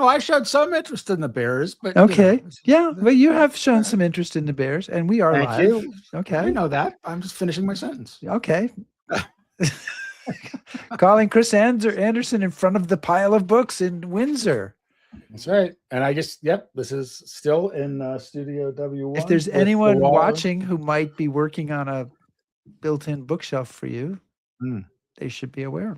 Oh, I showed some interest in the Bears, but okay, yeah, but you have shown some interest in the Bears, and we are Thank live. you. Okay, I know that. I'm just finishing my sentence. Okay. Calling Chris Anderson in front of the pile of books in Windsor. That's right. And I just, this is still in Studio W1. If there's anyone watching who might be working on a built-in bookshelf for you, they should be aware.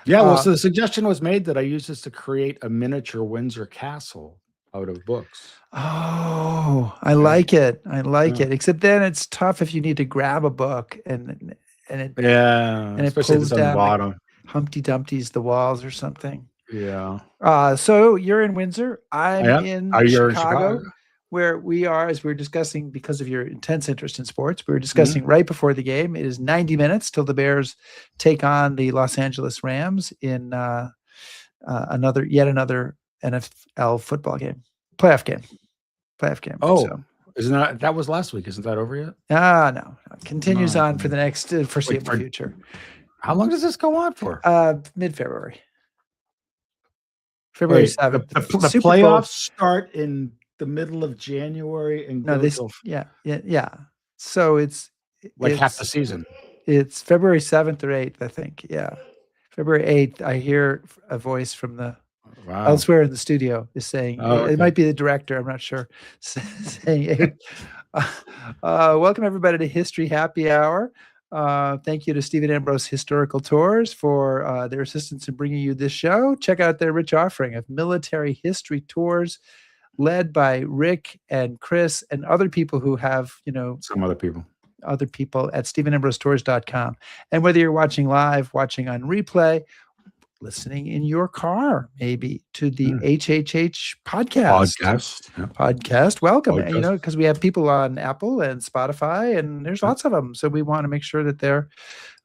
Yeah, well, so the suggestion was made that I use this to create a miniature Windsor castle out of books. Oh, I like it. I like it. Except then it's tough if you need to grab a book and it pulls down the bottom. Humpty Dumpty's the walls or something. Yeah. So you're in Windsor. I'm in Chicago, where we are, as we were discussing, because of your intense interest in sports. We were discussing right before the game. It is 90 minutes till the Bears take on the Los Angeles Rams in yet another NFL football game, playoff game. Oh, so. Isn't that was last week? Isn't that over yet? No. It continues on for the next foreseeable future. How long does this go on for? Mid-February. February 7th. The playoffs start in the middle of January and yeah. So it's half the season. It's February 7th or 8th, I think. Yeah. February 8th, I hear a voice from the elsewhere in the studio is saying, it might be the director, I'm not sure, saying, welcome everybody to History Happy Hour. Thank you to Stephen Ambrose Historical Tours for their assistance in bringing you this show. Check out their rich offering of military history tours led by Rick and Chris and other people who have, some other people at StephenAmbroseTours.com. And whether you're watching live, watching on replay, listening in your car, maybe to the HHH podcast. Welcome. And, because we have people on Apple and Spotify, and there's lots of them. So we want to make sure that they're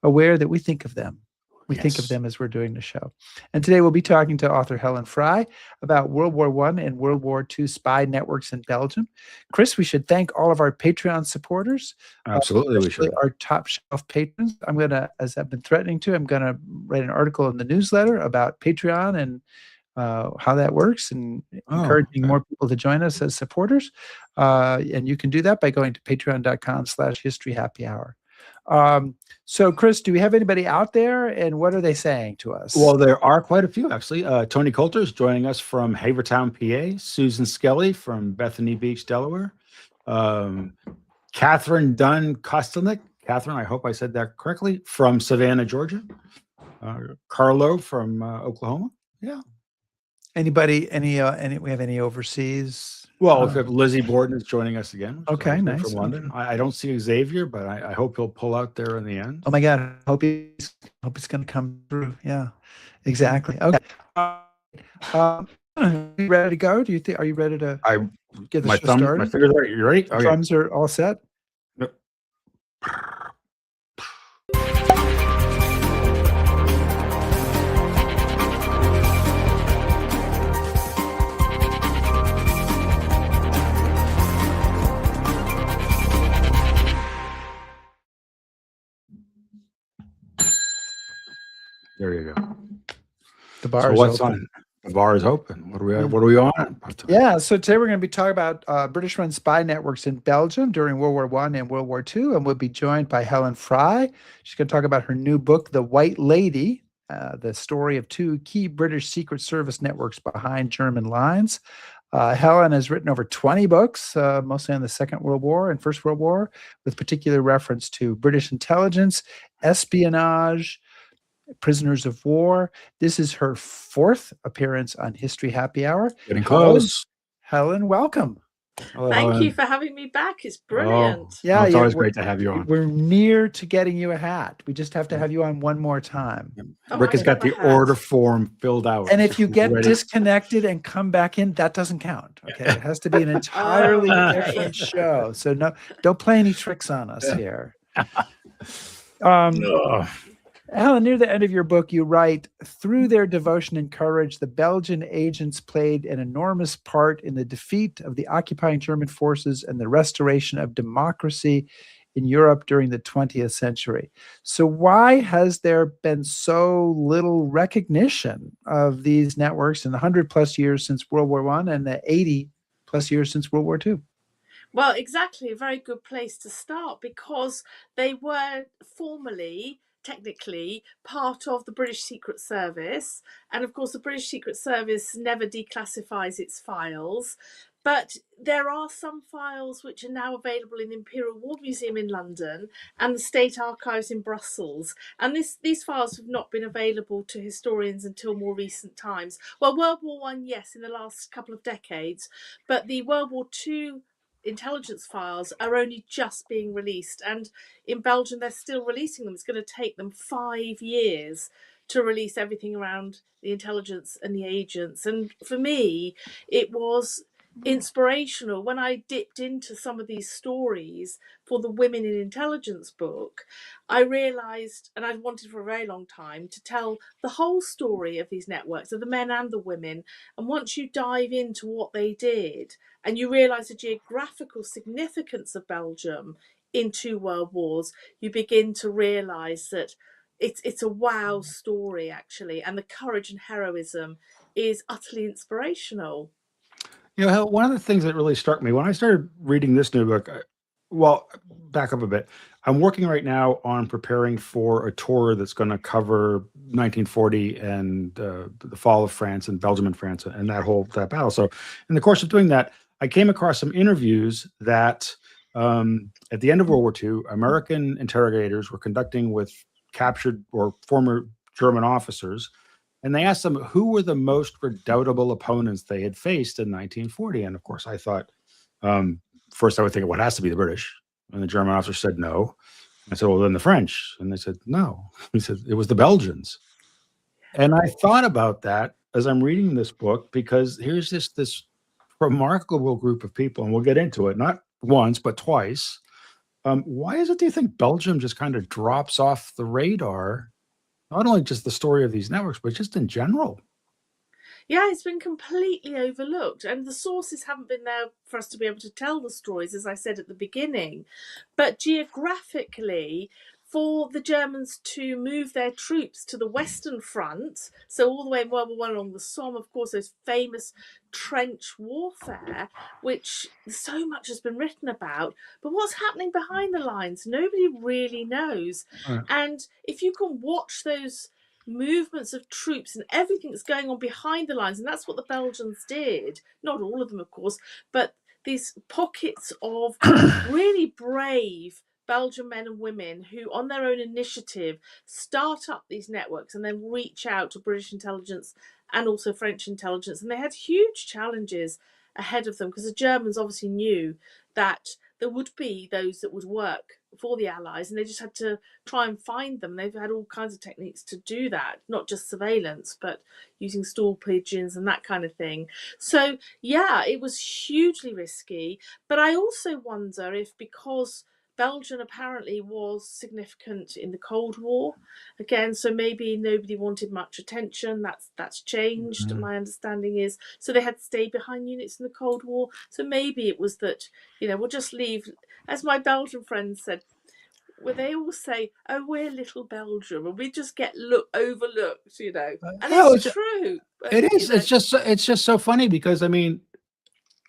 aware that we think of them. We think of them as we're doing the show. And today we'll be talking to author Helen Fry about World War I and World War II spy networks in Belgium. Chris, we should thank all of our Patreon supporters. Absolutely, we should. Our top shelf patrons. I'm going to, as I've been threatening to, I'm going to write an article in the newsletter about Patreon and how that works, and encouraging more people to join us as supporters. And you can do that by going to patreon.com/historyhappyhour. So Chris, do we have anybody out there, and what are they saying to us? Well, there are quite a few, actually. Tony Coulter is joining us from Havertown, PA. Susan Skelly from Bethany Beach, Delaware. Catherine Dunn Kostelnik. Catherine, I hope I said that correctly, from Savannah, Georgia. Carlo from Oklahoma. Yeah. Anybody, we have any overseas? Well, if Lizzie Borden is joining us again. Okay, nice. From London. I don't see Xavier, but I hope he'll pull out there in the end. Oh my God, I hope he's going to come through. Yeah, exactly. Okay. Are you ready to go? Are you ready to get the show started? My fingers are, you ready? Okay. Drums are all set? Yep. There you go. The bar is open. The bar is open. What are we on? Yeah, so today we're going to be talking about British-run spy networks in Belgium during World War I and World War II, and we'll be joined by Helen Fry. She's going to talk about her new book, The White Lady, the story of two key British Secret Service networks behind German lines. Helen has written over 20 books, mostly on the Second World War and First World War, with particular reference to British intelligence, espionage, prisoners of war. This is her fourth appearance on History Happy Hour. Getting close. Helen, welcome. Hello, Thank you for having me back. It's brilliant. Yeah, it's always great to have you on. We're near to getting you a hat. We just have to have you on one more time. Rick has got the order form filled out. And if you get disconnected and come back in, that doesn't count. Okay, it has to be an entirely different show. So no, don't play any tricks on us here. Helen, near the end of your book, you write, through their devotion and courage, the Belgian agents played an enormous part in the defeat of the occupying German forces and the restoration of democracy in Europe during the 20th century. So why has there been so little recognition of these networks in the 100+ years since World War I and the 80+ years since World War II? Well, exactly, a very good place to start, because they were formally, technically, part of the British Secret Service. And of course, the British Secret Service never declassifies its files. But there are some files which are now available in the Imperial War Museum in London and the State Archives in Brussels. And these files have not been available to historians until more recent times. Well, World War I, yes, in the last couple of decades, but the World War II intelligence files are only just being released, and in Belgium they're still releasing them. It's going to take them 5 years to release everything around the intelligence and the agents. And for me, it was inspirational when I dipped into some of these stories for the Women in Intelligence book. I realized, and I'd wanted for a very long time, to tell the whole story of these networks, of the men and the women. And once you dive into what they did, and you realise the geographical significance of Belgium in 2 world wars, you begin to realise that it's a wow story, actually, and the courage and heroism is utterly inspirational. Hel, one of the things that really struck me when I started reading this new book, well, back up a bit. I'm working right now on preparing for a tour that's going to cover 1940 and the fall of France and Belgium and France and that battle. So in the course of doing that, I came across some interviews that at the end of World War II, American interrogators were conducting with captured or former German officers, and they asked them who were the most redoubtable opponents they had faced in 1940. And of course, I thought, first I would think, well, it has to be the British. And the German officer said no. I said, well, then the French. And they said, no. He said, it was the Belgians. And I thought about that as I'm reading this book, because here's this remarkable group of people, and we'll get into it, not once, but twice. Why is it, do you think, Belgium just kind of drops off the radar? Not only just the story of these networks, but just in general. Yeah, it's been completely overlooked, and the sources haven't been there for us to be able to tell the stories, as I said at the beginning. But geographically, for the Germans to move their troops to the Western Front, so all the way in World War I along the Somme, of course, those famous trench warfare, which so much has been written about, but what's happening behind the lines, nobody really knows. Right. And if you can watch those movements of troops and everything that's going on behind the lines, and that's what the Belgians did, not all of them of course, but these pockets of really brave Belgian men and women who on their own initiative start up these networks and then reach out to British intelligence and also French intelligence. And they had huge challenges ahead of them, because the Germans obviously knew that there would be those that would work for the Allies, and they just had to try and find them. They've had all kinds of techniques to do that, not just surveillance, but using stool pigeons and that kind of thing. So yeah, it was hugely risky. But I also wonder if, because Belgium apparently was significant in the Cold War, again, so maybe nobody wanted much attention. That's changed. Mhm. My understanding is, so they had to stay behind units in the Cold War. So maybe it was that, we'll just leave, as my Belgian friends said, where they all say, "Oh, we're little Belgium," and we just get overlooked, and No, it's true. But, it is. It's just so funny, because I mean,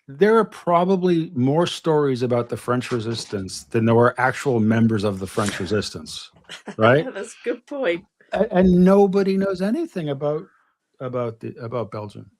there are probably more stories about the French resistance than there were actual members of the French resistance, right? That's a good point. And nobody knows anything about Belgium.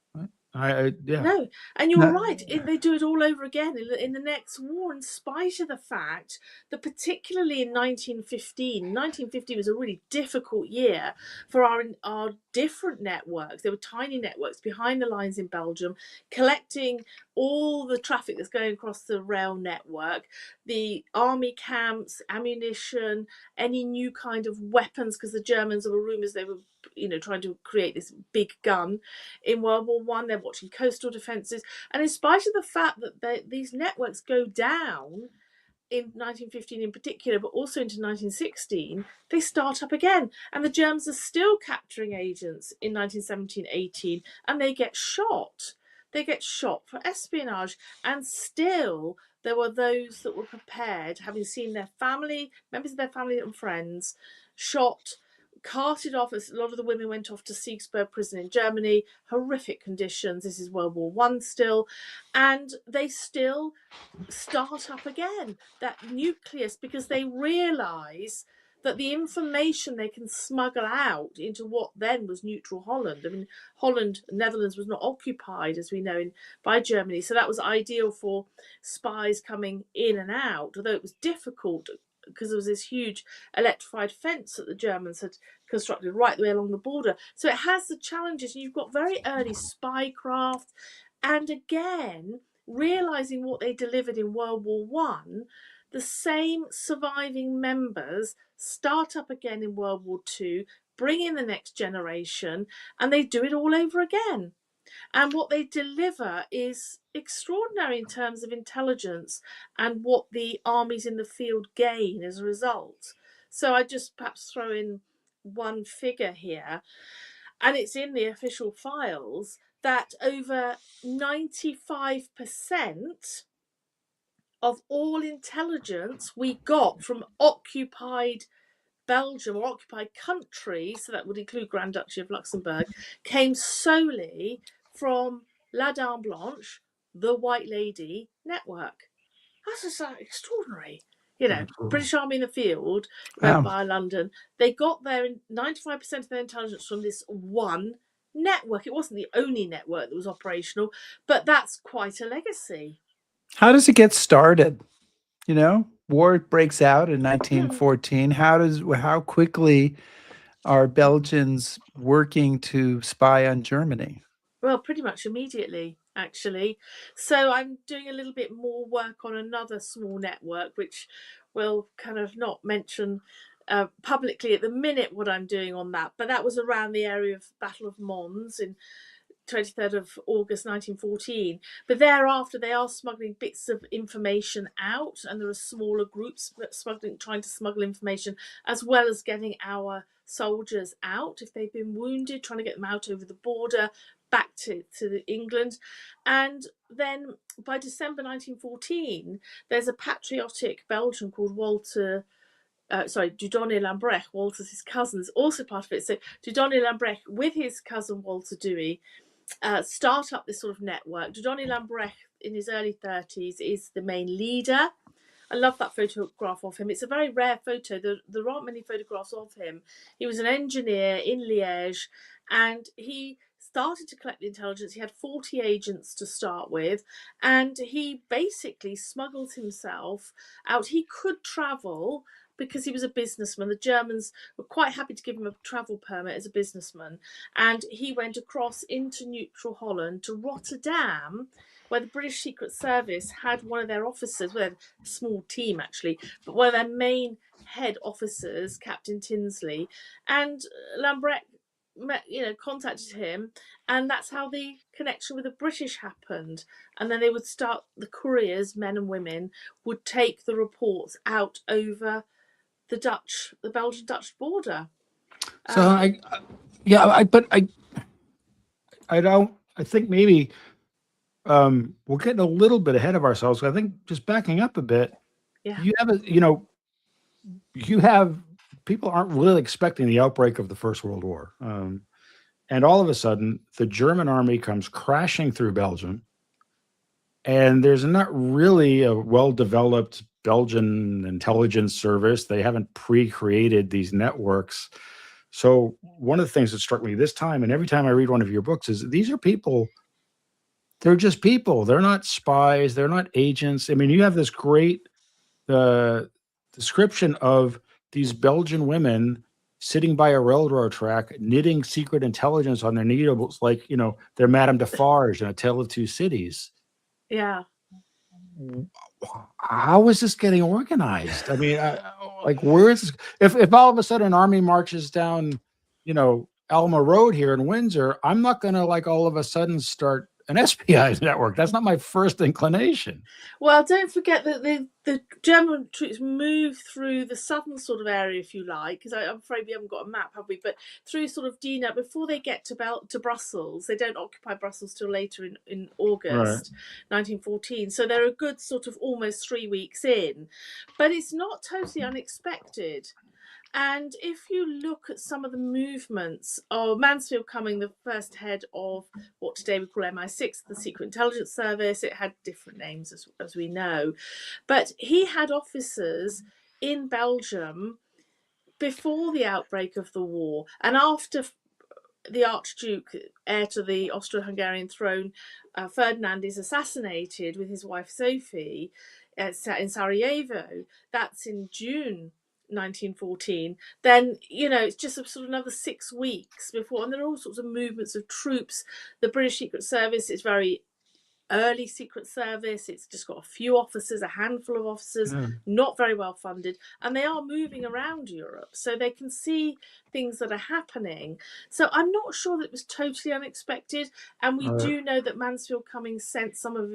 Right? Yeah. No, and you're No. right. They do it all over again in the next war, in spite of the fact that particularly in 1915 was a really difficult year for our different networks. There were tiny networks behind the lines in Belgium, collecting all the traffic that's going across the rail network, the army camps, ammunition, any new kind of weapons, because the Germans, there were rumours they were trying to create this big gun in World War I. They're watching coastal defences, and in spite of the fact that these networks go down in 1915 in particular, but also into 1916, they start up again, and the Germans are still capturing agents in 1917-18, and they get shot. They get shot for espionage, and still there were those that were prepared, having seen their family, members of their family and friends, shot, carted off. As a lot of the women went off to Siegsburg prison in Germany, horrific conditions. This is World War One still, and they still start up again that nucleus because they realize that the information they can smuggle out into what then was neutral Holland. I mean, Holland, Netherlands was not occupied, as we know, by Germany, so that was ideal for spies coming in and out, although it was difficult because there was this huge electrified fence that the Germans had constructed right the way along the border. So it has the challenges. You've got very early spy craft, and again, realizing what they delivered in World War One, the same surviving members start up again in World War Two, bring in the next generation, and they do it all over again. And what they deliver is extraordinary in terms of intelligence and what the armies in the field gain as a result. So I just perhaps throw in one figure here, and it's in the official files, that over 95% of all intelligence we got from occupied Belgium or occupied countries, so that would include Grand Duchy of Luxembourg, came solely from La Dame Blanche, the White Lady network. That's just extraordinary. You know, British Army in the field, went by London. They got their 95% of their intelligence from this one network. It wasn't the only network that was operational, but that's quite a legacy. How does it get started? You know, war breaks out in 1914. How quickly are Belgians working to spy on Germany? Well, pretty much immediately, actually. So I'm doing a little bit more work on another small network, which will kind of not mention publicly at the minute what I'm doing on that. But that was around the area of Battle of Mons in 23rd of August 1914. But thereafter, they are smuggling bits of information out, and there are smaller groups trying to smuggle information, as well as getting our soldiers out if they've been wounded, trying to get them out over the border back to England. And then by December 1914, there's a patriotic Belgian called Dieudonné Lambrecht, Walter's his cousin, is also part of it. So Dieudonné Lambrecht with his cousin Walter Dewey start up this sort of network. Dieudonné Lambrecht in his early 30s is the main leader. I love that photograph of him. It's a very rare photo. There aren't many photographs of him. He was an engineer in Liège, and he started to collect the intelligence. He had 40 agents to start with, and he basically smuggled himself out. He could travel because he was a businessman. The Germans were quite happy to give him a travel permit as a businessman, and he went across into neutral Holland to Rotterdam, where the British Secret Service had one of their officers, well, a small team actually, but one of their main head officers, Captain Tinsley, and Lambrecht contacted him, and that's how the connection with the British happened. And then they would start, the couriers, men and women, would take the reports out over the Belgian-Dutch border. So I think maybe we're getting a little bit ahead of ourselves. I think just backing up a bit, you have people aren't really expecting the outbreak of the First World War. And all of a sudden, the German army comes crashing through Belgium, and there's not really a well-developed Belgian intelligence service. They haven't pre-created these networks. So one of the things that struck me this time, and every time I read one of your books, is these are people. They're just people. They're not spies. They're not agents. I mean, you have this great description of these Belgian women sitting by a railroad track, knitting secret intelligence on their needles, like, they're Madame Defarge in A Tale of Two Cities. Yeah. How is this getting organized? I mean, where is this? If all of a sudden an army marches down, Alma Road here in Windsor, I'm not going to all of a sudden start an espionage network. That's not my first inclination. Well, don't forget that the German troops move through the southern sort of area, if you like, because I'm afraid we haven't got a map, have we? But through sort of Dina, before they get to Brussels, they don't occupy Brussels till later in August 1914. So they're a good sort of almost 3 weeks in. But it's not totally unexpected. And if you look at some of the movements of Mansfield coming the first head of what today we call MI6, the Secret Intelligence Service, it had different names as we know, but he had officers in Belgium before the outbreak of the war and after the Archduke, heir to the Austro-Hungarian throne, Ferdinand is assassinated with his wife Sophie in Sarajevo. That's in June 1914, then it's just sort of another 6 weeks before, and there are all sorts of movements of troops. The British Secret Service is very early Secret Service. It's just got a few officers, a handful of officers, not very well funded, and they are moving around Europe, so they can see things that are happening. So I'm not sure that it was totally unexpected, and we do know that Mansfield Cummings sent some of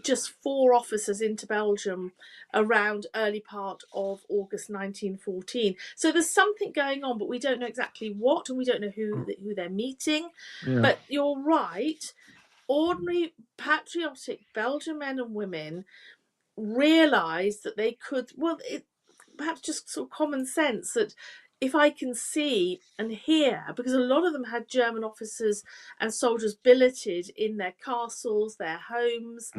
just 4 officers into Belgium around early part of August 1914. So there's something going on, but we don't know exactly what, and we don't know who they're meeting. But you're right. Ordinary patriotic Belgian men and women realised that they could, perhaps just sort of common sense, that if I can see and hear, because a lot of them had German officers and soldiers billeted in their castles, their homes,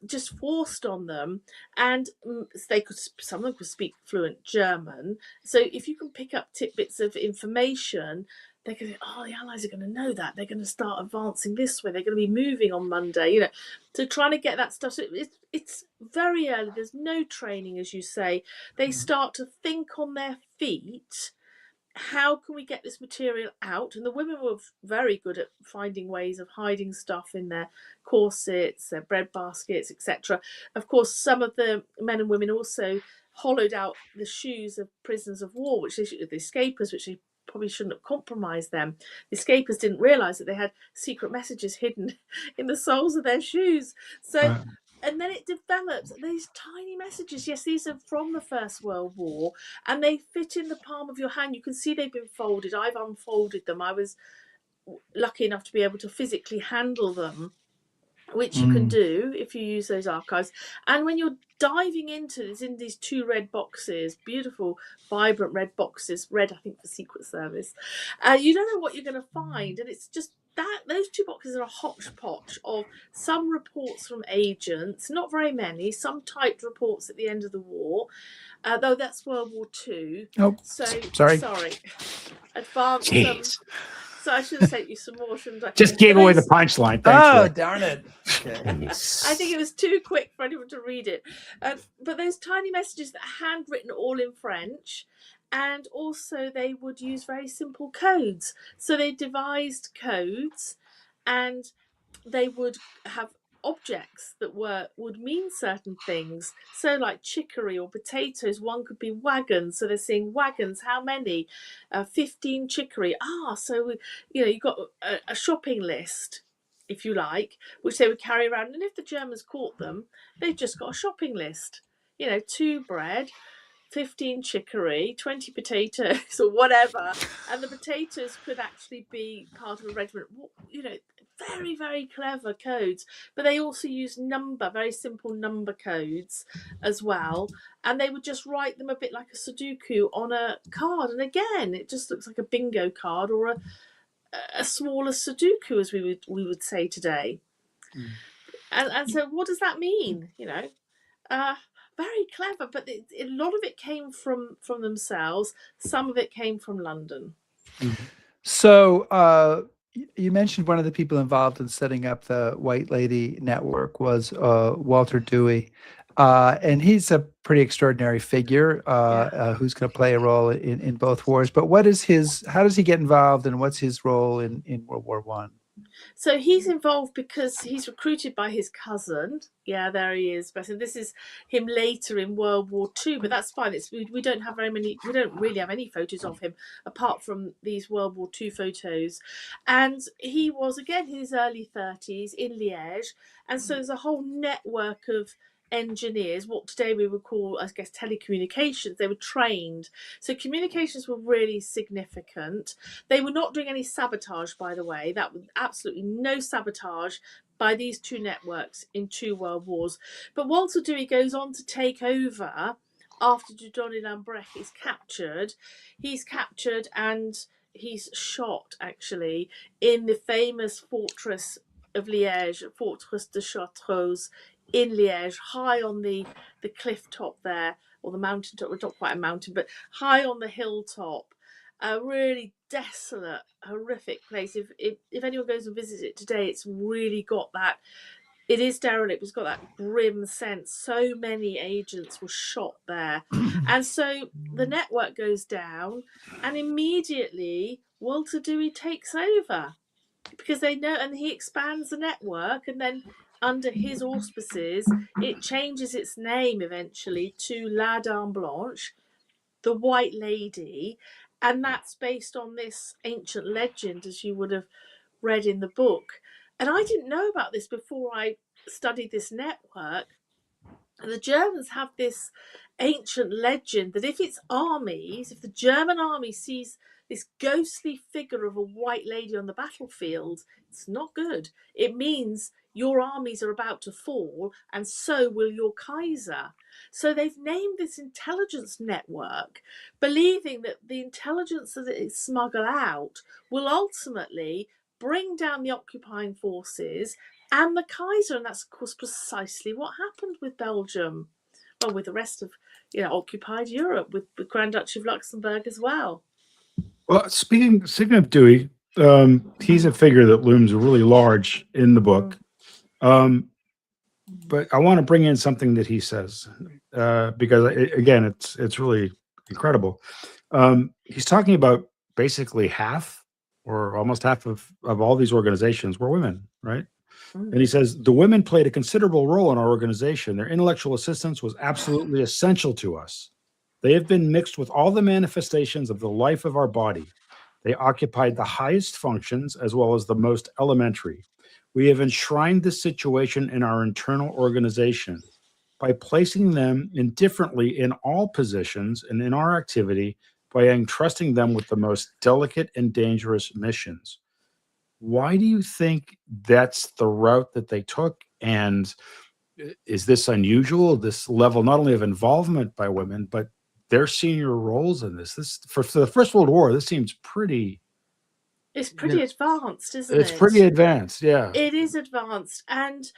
just forced on them, and some of them could speak fluent German. So if you can pick up tidbits of information, they're going to, the Allies are going to know that. They're going to start advancing this way. They're going to be moving on Monday, So trying to get that stuff. So it's very early. There's no training, as you say. They start to think on their feet. How can we get this material out? And the women were very good at finding ways of hiding stuff in their corsets, their bread baskets, etc. Of course, some of the men and women also hollowed out the shoes of prisoners of war, the escapers, which they probably shouldn't have compromised them. The escapers didn't realise that they had secret messages hidden in the soles of their shoes. So, and then it develops these tiny messages. Yes, these are from the First World War, and they fit in the palm of your hand. You can see they've been folded. I've unfolded them. I was lucky enough to be able to physically handle them, which you can do if you use those archives. And when you're diving into this, in these 2 red boxes, beautiful, vibrant red boxes, red, I think, for Secret Service, you don't know what you're going to find. And it's just that those 2 boxes are a hodgepodge of some reports from agents, not very many, some typed reports at the end of the war, though that's World War II. Oh, so sorry. Advanced. So I should have sent you some more, shouldn't I? Just gave away the punchline. Thanks, darn it. Okay. I think it was too quick for anyone to read it. But those tiny messages that are handwritten all in French, and also they would use very simple codes. So they devised codes, and they would have objects that would mean certain things. So like chicory or potatoes, one could be wagons. So they're saying wagons, how many? 15 chicory. So you've got a shopping list, if you like, which they would carry around. And if the Germans caught them, they've just got a shopping list. 2 bread, 15 chicory, 20 potatoes, or whatever. And the potatoes could actually be part of a regiment. Very, very clever codes. But they also use very simple number codes as well. And they would just write them a bit like a Sudoku on a card. And again, it just looks like a bingo card or a smaller Sudoku, as we would say today. And so what does that mean? Very clever, but a lot of it came from themselves. Some of it came from London. So you mentioned one of the people involved in setting up the White Lady Network was Walter Dewey. And he's a pretty extraordinary figure who's going to play a role in both wars. But how does he get involved, and what's his role in World War I? So he's involved because he's recruited by his cousin. Yeah, there he is. But this is him later in World War II. But that's fine. We don't have very many. We don't really have any photos of him apart from these World War II photos. And he was again in his early 30s in Liège. And so there's a whole network of engineers, what today we would call, I guess, telecommunications. They were trained, so communications were really significant. They were not doing any sabotage, by the way. That was absolutely no sabotage by these two networks in two world wars. But Walter Dewey goes on to take over after Dieudonné Lambrecht is captured. He's captured and he's shot, actually, in the famous fortress of Liège, Fortress de Chartreuse in Liège, high on the cliff top there, or the mountain top, well, not quite a mountain, but high on the hilltop. A really desolate, horrific place. If anyone goes and visits it today, it's really got that. It is derelict. It's got that grim sense. So many agents were shot there, and so the network goes down, and immediately Walter Dewey takes over because they know, and he expands the network, and then under his auspices, it changes its name eventually to La Dame Blanche, the White Lady, and that's based on this ancient legend, as you would have read in the book. And I didn't know about this before I studied this network. The Germans have this ancient legend that if its armies, if the German army sees this ghostly figure of a white lady on the battlefield, it's not good. It means your armies are about to fall, and so will your Kaiser. So they've named this intelligence network, believing that the intelligence that it smuggle out will ultimately bring down the occupying forces and the Kaiser, and that's of course precisely what happened with Belgium. Well, with the rest of occupied Europe, with the Grand Duchy of Luxembourg as well. Well, speaking of Dewey, he's a figure that looms really large in the book. But I want to bring in something that he says because again, it's really incredible. He's talking about basically half or almost half of all these organizations were women, right? And he says the women played a considerable role in our organization. Their intellectual assistance was absolutely essential to us. They have been mixed with all the manifestations of the life of our body. They occupied the highest functions as well as the most elementary. We have enshrined this situation in our internal organization by placing them indifferently in all positions and in our activity by entrusting them with the most delicate and dangerous missions. Why do you think that's the route that they took? And is this unusual, this level not only of involvement by women, but their senior roles in this? This for the First World War, this seems pretty. It's pretty advanced, isn't it? It's pretty advanced, yeah. It is advanced, and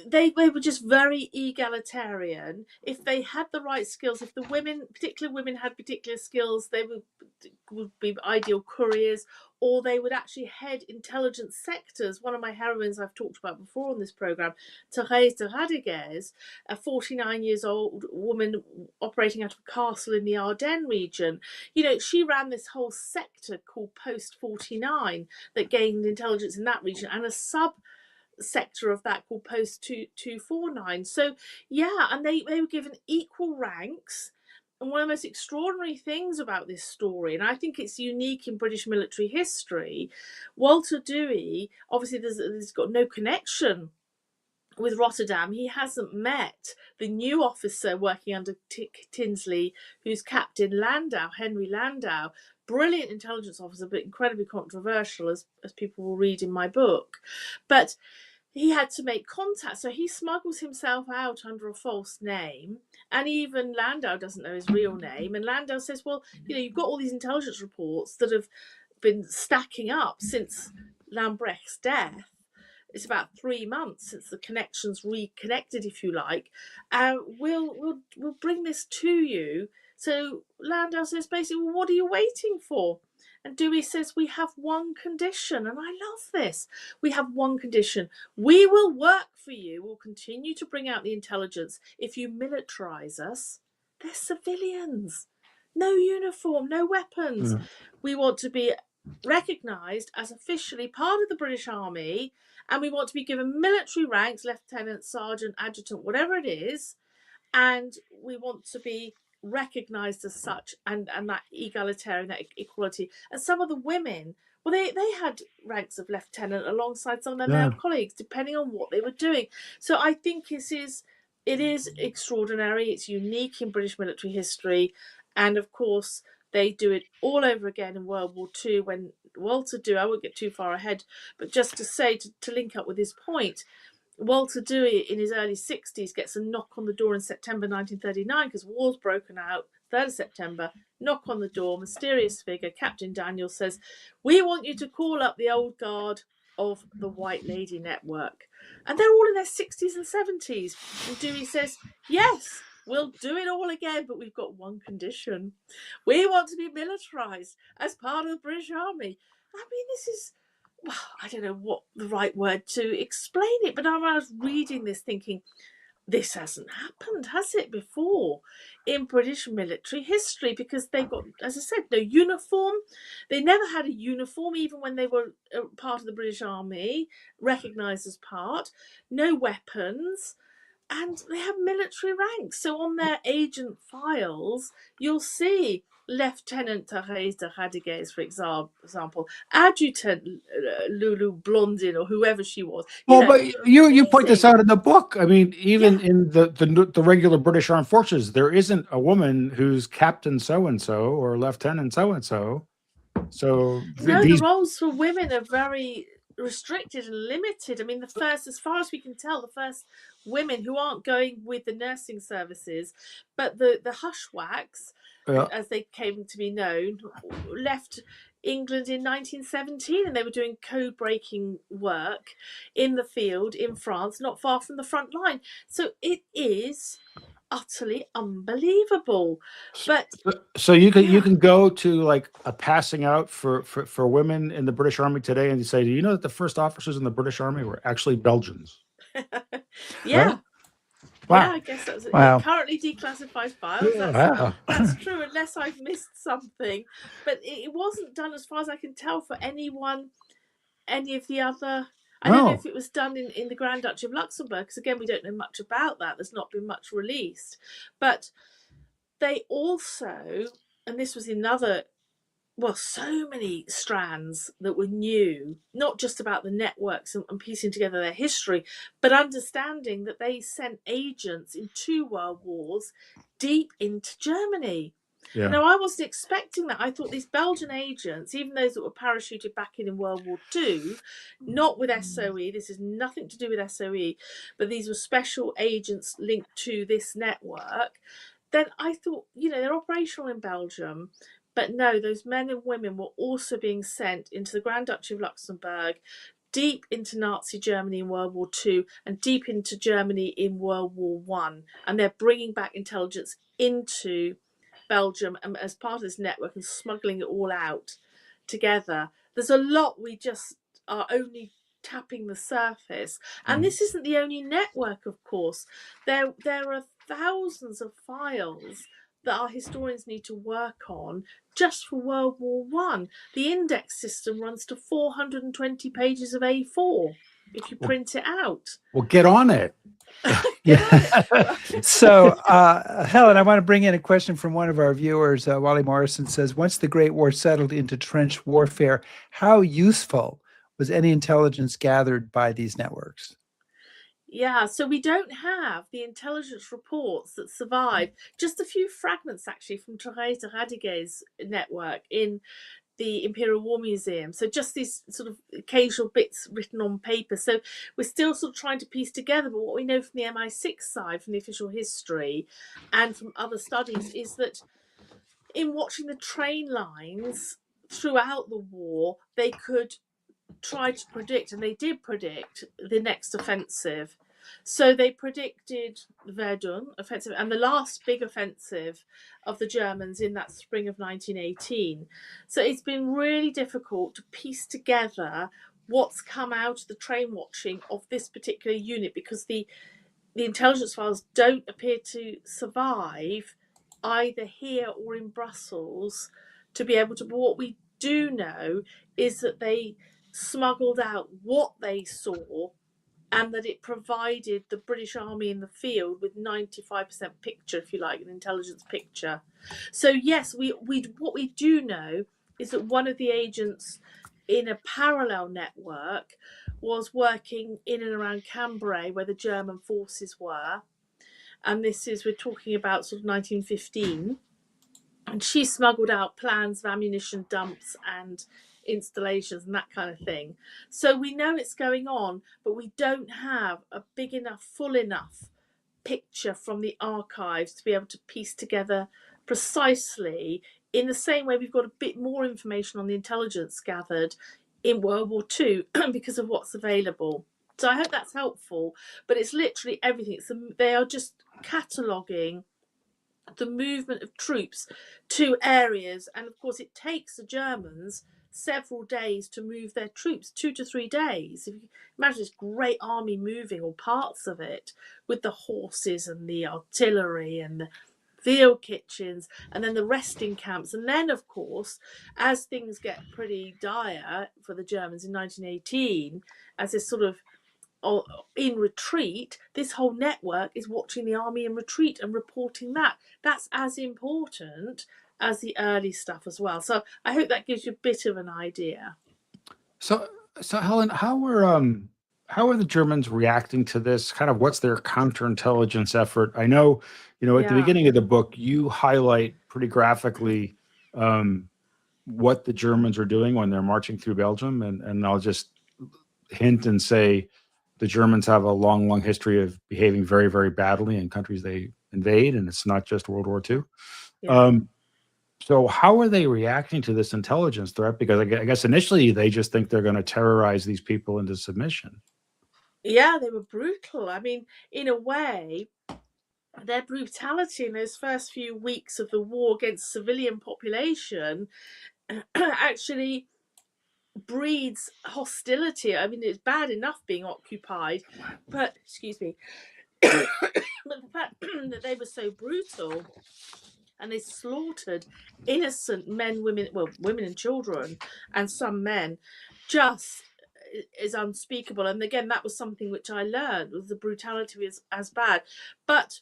they were just very egalitarian. If they had the right skills, if the women, particular women, had particular skills, they would be ideal couriers, or they would actually head intelligence sectors. One of my heroines I've talked about before on this program, Thérèse de Radiguez, a 49 years old woman operating out of a castle in the Ardennes region. She ran this whole sector called Post 49 that gained intelligence in that region, and a sector of that called Post 249. So yeah, and they were given equal ranks. And one of the most extraordinary things about this story, and I think it's unique in British military history, Walter Dewey, obviously there's got no connection with Rotterdam. He hasn't met the new officer working under Tinsley, who's Captain Landau, Henry Landau, brilliant intelligence officer, but incredibly controversial, as people will read in my book. But he had to make contact, so he smuggles himself out under a false name, and even Landau doesn't know his real name. And Landau says, well, you've got all these intelligence reports that have been stacking up since Lambrecht's death. It's about 3 months since the connections reconnected, if you like. We'll bring this to you. So Landau says basically, well, what are you waiting for? And Dewey says, we have one condition, and I love this. We have one condition. We will work for you. We'll continue to bring out the intelligence. If you militarize us, they're civilians. No uniform, no weapons. We want to be recognised as officially part of the British Army, and we want to be given military ranks, lieutenant, sergeant, adjutant, whatever it is, and we want to be recognised as such, and that egalitarian, that equality. And some of the women, well, they had ranks of lieutenant alongside some of their male colleagues, depending on what they were doing. So I think it is extraordinary. It's unique in British military history, and of course they do it all over again in World War II when Walter Dewey, I won't get too far ahead, but just to say, to link up with his point, Walter Dewey in his early 60s gets a knock on the door in September 1939 because war's broken out, 3rd of September, knock on the door, mysterious figure, Captain Daniels says, "We want you to call up the old guard of the White Lady Network." And they're all in their 60s and 70s. And Dewey says, "Yes, we'll do it all again, but we've got one condition. We want to be militarised as part of the British Army." I mean, this is, well, I don't know what the right word to explain it, but I was reading this thinking, this hasn't happened, has it, before in British military history? Because they've got, as I said, no uniform. They never had a uniform, even when they were part of the British Army, recognised as part. No weapons. And they have military ranks. So on their agent files, you'll see Lieutenant Thérèse de Radigues, for example, Adjutant Lulu Blondin, or whoever she was. Well, but you point this amazing. out in the book. I mean, even in the regular British Armed Forces, there isn't a woman who's Captain so and so or Lieutenant so and so. So No, the roles for women are very restricted and limited. I mean, as far as we can tell, the first women who aren't going with the nursing services, but the Hushwacks, as they came to be known, left England in 1917, and they were doing code breaking work in the field in France, not far from the front line. So it is utterly unbelievable. But so you can go to like a passing out for women in the British Army today, and you say, do you know that the first officers in the British Army were actually Belgians? Yeah. Right? Wow. Yeah, I guess that's currently declassified files. That's true, unless I've missed something. But it wasn't done, as far as I can tell, for any of the other. I don't know if it was done in the Grand Duchy of Luxembourg, because again, we don't know much about that. There's not been much released. But they also, and this was another, well, so many strands that were new, not just about the networks and piecing together their history, but understanding that they sent agents in 2 world wars deep into Germany. Yeah. Now, I wasn't expecting that. I thought these Belgian agents, even those that were parachuted back in World War II, not with SOE, this is nothing to do with SOE, but these were special agents linked to this network, then I thought, they're operational in Belgium. But no, those men and women were also being sent into the Grand Duchy of Luxembourg, deep into Nazi Germany in World War II, and deep into Germany in World War I. And they're bringing back intelligence into Belgium and as part of this network and smuggling it all out together. There's a lot we just are only tapping the surface. And this isn't the only network, of course. There are thousands of files that our historians need to work on just for World War I. The index system runs to 420 pages of A4 if you print it out. Well, get on it. So, Helen, I want to bring in a question from one of our viewers. Wally Morrison says, once the Great War settled into trench warfare, how useful was any intelligence gathered by these networks? Yeah, so we don't have the intelligence reports that survive. Just a few fragments, actually, from Thérèse de Radigues' network in the Imperial War Museum. So just these sort of occasional bits written on paper. So we're still sort of trying to piece together. But what we know from the MI6 side, from the official history, and from other studies, is that in watching the train lines throughout the war, they could try to predict, and they did predict, the next offensive. So they predicted Verdun offensive and the last big offensive of the Germans in that spring of 1918. So it's been really difficult to piece together what's come out of the train watching of this particular unit, because the intelligence files don't appear to survive either here or in Brussels to be able to. But what we do know is that they smuggled out what they saw, and that it provided the British Army in the field with 95% picture, if you like, an intelligence picture. So yes, what we do know is that one of the agents in a parallel network was working in and around Cambrai, where the German forces were. And we're talking about sort of 1915. And she smuggled out plans of ammunition dumps and installations and that kind of thing. So we know it's going on, but we don't have a big enough, full enough picture from the archives to be able to piece together precisely, in the same way we've got a bit more information on the intelligence gathered in World War II because of what's available. So I hope that's helpful, but it's literally everything. They are just cataloguing the movement of troops to areas, and of course it takes the Germans several days to move their troops, 2 to 3 days. If you imagine this great army moving, or parts of it, with the horses and the artillery and the field kitchens, and then the resting camps, and then of course, as things get pretty dire for the Germans in 1918, as this sort of in retreat, this whole network is watching the army in retreat and reporting that. That's as important as the early stuff as well. So I hope that gives you a bit of an idea. So Helen, how are the Germans reacting to this? Kind of what's their counterintelligence effort? I know, at the beginning of the book, you highlight pretty graphically what the Germans are doing when they're marching through Belgium, and I'll just hint and say the Germans have a long, long history of behaving very, very badly in countries they invade, and it's not just World War II. Yeah. So how are they reacting to this intelligence threat? Because I guess initially they just think they're going to terrorize these people into submission. Yeah, they were brutal. I mean, in a way, their brutality in those first few weeks of the war against civilian population actually breeds hostility. I mean, it's bad enough being occupied, but excuse me, but the fact that they were so brutal and they slaughtered innocent men, women and children, and some men, just is unspeakable. And again, that was something which I learned, was the brutality was as bad, but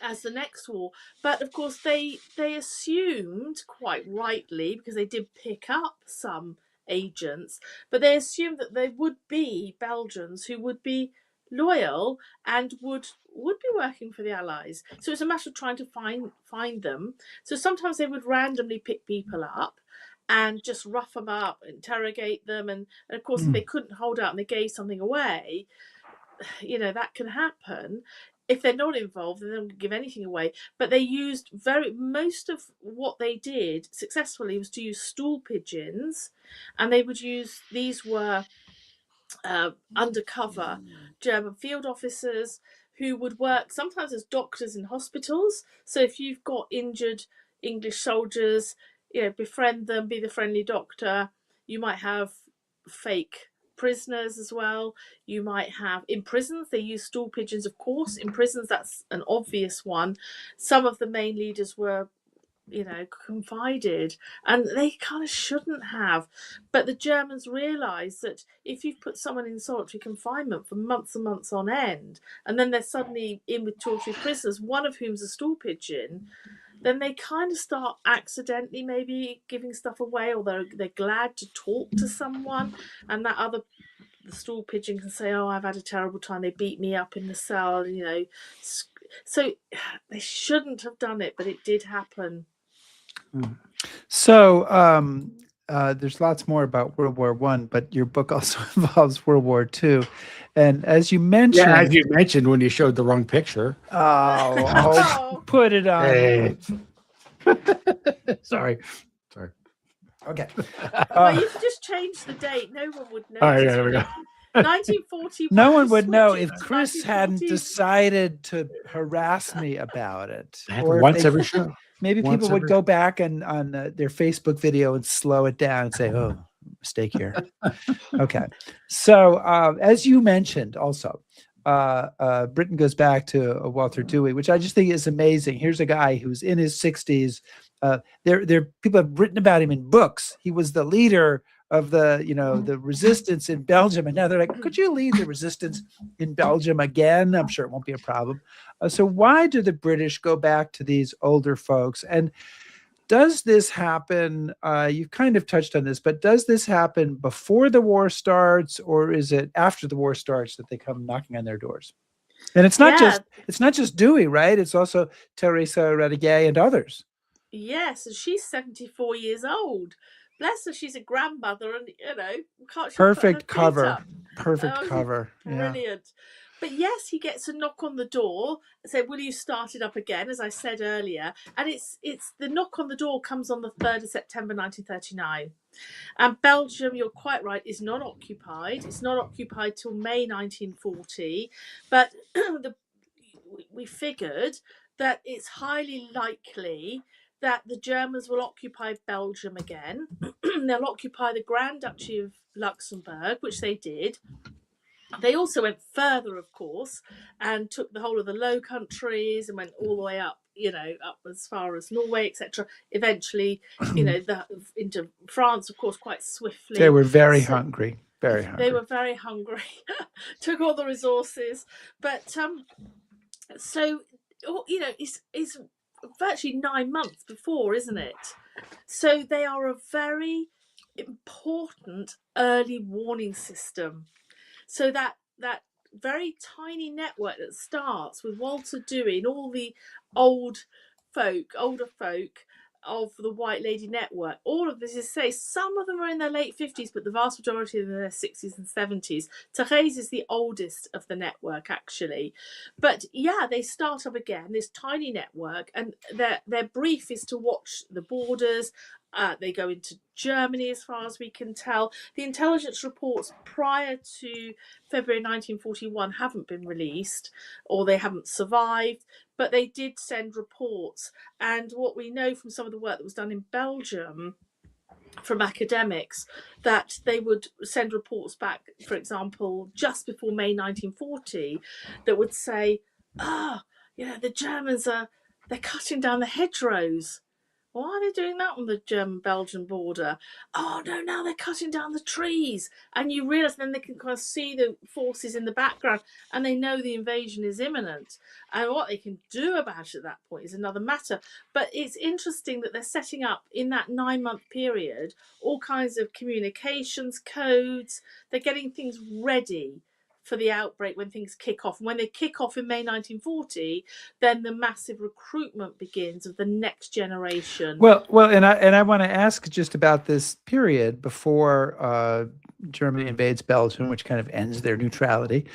as the next war. But of course they assumed, quite rightly, because they did pick up some agents, but they assumed that there would be Belgians who would be loyal and would be working for the Allies. So it's a matter of trying to find them. So sometimes they would randomly pick people up and just rough them up, interrogate them, and of course if they couldn't hold out and they gave something away, that can happen. If they're not involved, they don't give anything away. But they used most of what they did successfully was to use stool pigeons, and these were undercover German field officers who would work sometimes as doctors in hospitals. So if you've got injured English soldiers, befriend them, be the friendly doctor. You might have fake prisoners as well. You might have, in prisons, they use stool pigeons, of course. In prisons, that's an obvious one. Some of the main leaders were confided, and they kind of shouldn't have. But the Germans realised that if you've put someone in solitary confinement for months and months on end, and then they're suddenly in with 2 or 3 prisoners, one of whom's a stool pigeon, then they kind of start accidentally maybe giving stuff away, or they're glad to talk to someone, and the stool pigeon can say, "Oh, I've had a terrible time. They beat me up in the cell," So they shouldn't have done it, but it did happen. So there's lots more about World War I, but your book also involves World War II. And as you mentioned... Yeah, as you mentioned when you showed the wrong picture. Oh, put it on. Hey. Sorry. Okay. Well, you could just change the date. No one would know. All right, there we go. 1941. No one would know if Chris 1940. hadn't decided to harass me about it. Once every show. Maybe people would go back on their Facebook video and slow it down and say, "Oh, mistake here." Okay. So as you mentioned also, Britain goes back to Walter Dewey, which I just think is amazing. Here's a guy who's in his 60s. There people have written about him in books. He was the leader of the resistance in Belgium, and now they're like, could you lead the resistance in Belgium again? I'm sure it won't be a problem. So why do the British go back to these older folks? And does this happen? You've kind of touched on this, but does this happen before the war starts, or is it after the war starts that they come knocking on their doors? And it's not just Dewey, right? It's also Teresa Radiguet and others. Yes, and she's 74 years old. Bless her, she's a grandmother, and can't she Perfect put her feet cover. up? Perfect cover. Brilliant. Yeah. But yes, he gets a knock on the door and said, will you start it up again, as I said earlier? And it's the knock on the door comes on the 3rd of September 1939. And Belgium, you're quite right, is not occupied. It's not occupied till May 1940. But we figured that it's highly likely that the Germans will occupy Belgium again. They'll occupy the Grand Duchy of Luxembourg, which they did. They also went further, of course, and took the whole of the Low Countries and went all the way up, up as far as Norway, etc. Eventually, into France, of course, quite swiftly. They were very hungry. Very hungry. They were very hungry. Took all the resources. But so, it's virtually 9 months before, isn't it? So they are a very important early warning system. So that very tiny network that starts with Walter Dewey and all the older folk of the White Lady Network, all of this is some of them are in their late 50s, but the vast majority are in their 60s and 70s. Therese is the oldest of the network, actually. But yeah, they start up again, this tiny network, and their brief is to watch the borders. They go into Germany, as far as we can tell. The intelligence reports prior to February 1941 haven't been released, or they haven't survived, but they did send reports. And what we know from some of the work that was done in Belgium from academics, that they would send reports back, for example, just before May 1940, that would say, the Germans they're cutting down the hedgerows. Why are they doing that on the German-Belgian border? Oh, no, now they're cutting down the trees. And you realise then they can kind of see the forces in the background and they know the invasion is imminent. And what they can do about it at that point is another matter. But it's interesting that they're setting up in that 9-month period all kinds of communications codes. They're getting things ready for the outbreak when things kick off. And when they kick off in May 1940, then the massive recruitment begins of the next generation. Well, and I want to ask just about this period before Germany invades Belgium, which kind of ends their neutrality.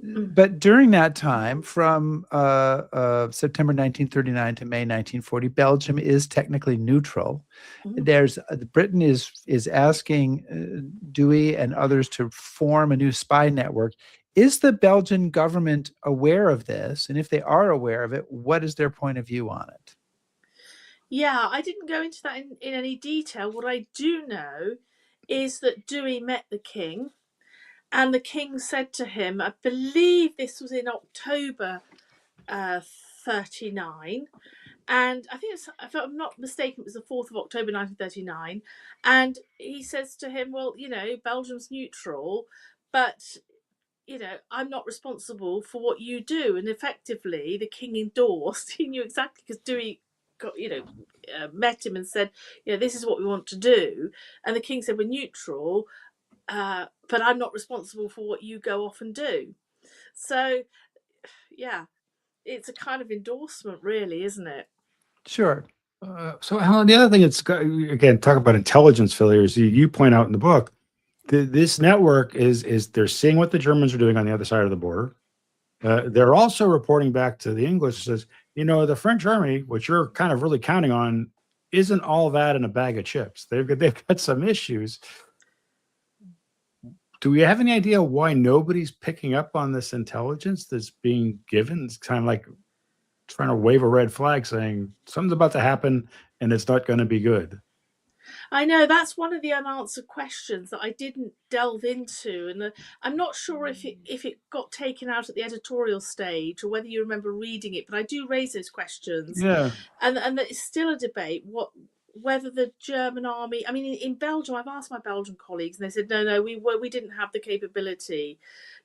But during that time, from September 1939 to May 1940, Belgium is technically neutral. Britain is asking Dewey and others to form a new spy network. Is the Belgian government aware of this? And if they are aware of it, what is their point of view on it? Yeah, I didn't go into that in any detail. What I do know is that Dewey met the king, and the king said to him, I believe this was in October 39, and I think if I'm not mistaken, it was the 4th of October 1939, and he says to him, well, Belgium's neutral, but I'm not responsible for what you do. And effectively the king endorsed, he knew exactly, because Dewey got, met him and said, this is what we want to do, and the king said, we're neutral, but I'm not responsible for what you go off and do. So yeah, it's a kind of endorsement, really, isn't it? Sure. So Helen, the other thing, it's again, talk about intelligence failures. You point out in the book, this network is they're seeing what the Germans are doing on the other side of the border. They're also reporting back to the English, says, the French army, which you're kind of really counting on, isn't all that in a bag of chips. They've got some issues. Do we have any idea why nobody's picking up on this intelligence that's being given? It's kind of like trying to wave a red flag saying something's about to happen and it's not going to be good. I know that's one of the unanswered questions that I didn't delve into, and I'm not sure if it got taken out at the editorial stage or whether you remember reading it. But I do raise those questions, Yeah. and that it's still a debate whether the German army. I mean, in Belgium, I've asked my Belgian colleagues, and they said no, we didn't have the capability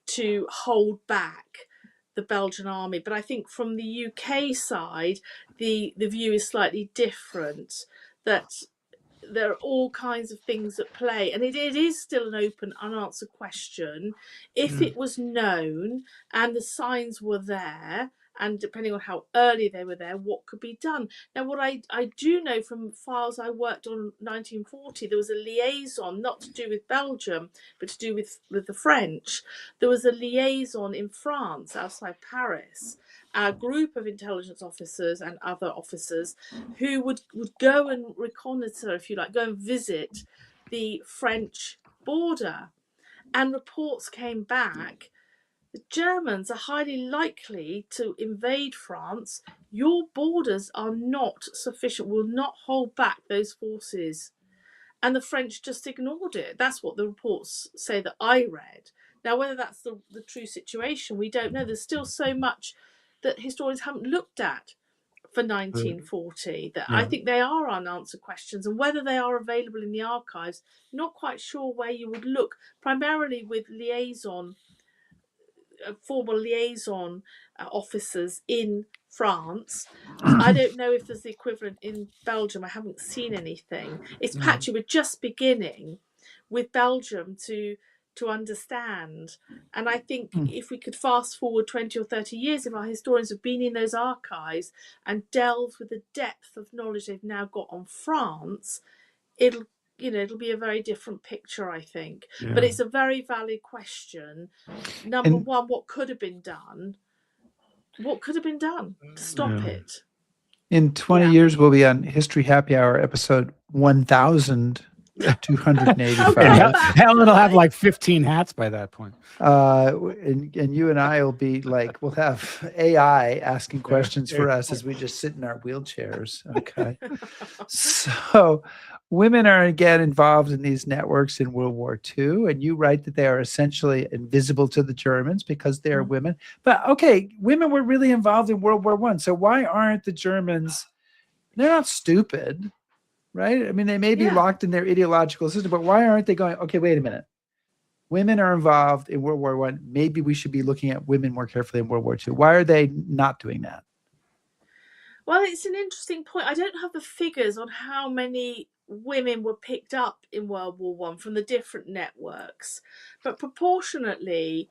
to hold back the Belgian army. But I think from the UK side, the view is slightly different. That there are all kinds of things at play, and it is still an open, unanswered question. If it was known and the signs were there, and depending on how early they were there, what could be done? Now, what I do know from files I worked on 1940, there was a liaison, not to do with Belgium, but to do with the French. There was a liaison in France, outside Paris, a group of intelligence officers and other officers who would go and reconnoitre, if you like, go and visit the French border. And reports came back, the Germans are highly likely to invade France. Your borders are not sufficient, will not hold back those forces. And the French just ignored it. That's what the reports say that I read. Now, whether that's the true situation, we don't know. There's still so much that historians haven't looked at for 1940 that I think they are unanswered questions, and whether they are available in the archives, not quite sure where you would look, primarily with formal liaison officers in France. I don't know if there's the equivalent in Belgium. I haven't seen anything. It's patchy. We're just beginning with Belgium to understand. And I think if we could fast forward 20 or 30 years, if our historians have been in those archives and delved with the depth of knowledge they've now got on France, it'll be a very different picture, I think. But it's a very valid question. Number one, what could have been done? What could have been done to stop it? In 20 years, we'll be on History Happy Hour episode 1285. And Helen will have like 15 hats by that point. And you and I will be like, we'll have AI asking questions for us as we just sit in our wheelchairs. Okay. So women are again involved in these networks in World War II. And you write that they are essentially invisible to the Germans because they are women. But okay, women were really involved in World War I. So why aren't the Germans, they're not stupid, right? I mean, they may be locked in their ideological system, but why aren't they going, okay, wait a minute. Women are involved in World War I. Maybe we should be looking at women more carefully in World War II. Why are they not doing that? Well, it's an interesting point. I don't have the figures on how many women were picked up in World War I from the different networks, but proportionately,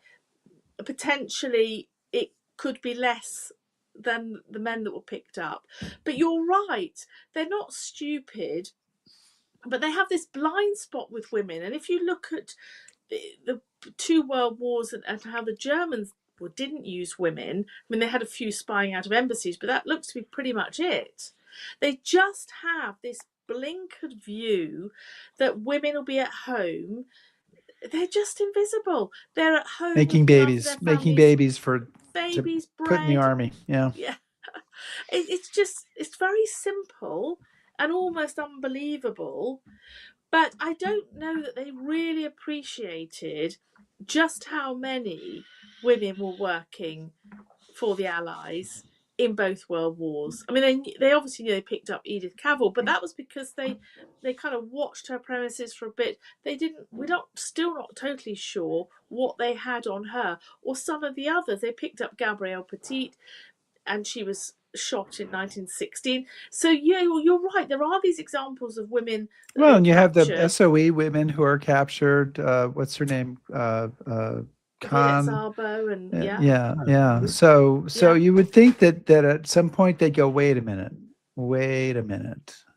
potentially, it could be less than the men that were picked up. But you're right, they're not stupid, but they have this blind spot with women. And if you look at the two world wars and how the Germans didn't use women, I mean, they had a few spying out of embassies, but that looks to be pretty much it. They just have this blinkered view that women will be at home. They're just invisible. They're at home making babies for babies, put in the army. Yeah. It's very simple and almost unbelievable. But I don't know that they really appreciated just how many women were working for the Allies in both world wars. I mean, they obviously knew they picked up Edith Cavell, but that was because they kind of watched her premises for a bit. Still not totally sure what they had on her or some of the others. They picked up Gabrielle Petit, and she was shot in 1916. So you're right. There are these examples of women. Well, and you have the SOE women who are captured. What's her name? Khan. Szabo and yeah. So you would think that at some point they'd go, wait a minute.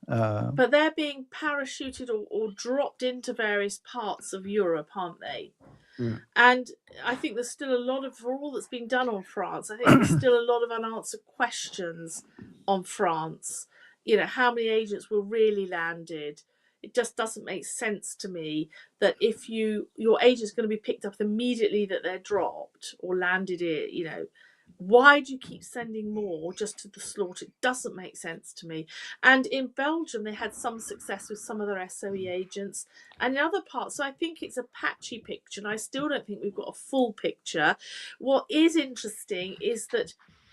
But they're being parachuted or dropped into various parts of Europe, aren't they? Yeah. And I think there's still a lot for all that's been done on France, I think there's still a lot of unanswered questions on France. How many agents were really landed? It just doesn't make sense to me that if your agent's going to be picked up immediately that they're dropped or landed Why do you keep sending more just to the slaughter? It doesn't make sense to me. And in Belgium, they had some success with some of their SOE agents, and in other parts. So I think it's a patchy picture, and I still don't think we've got a full picture. What is interesting is that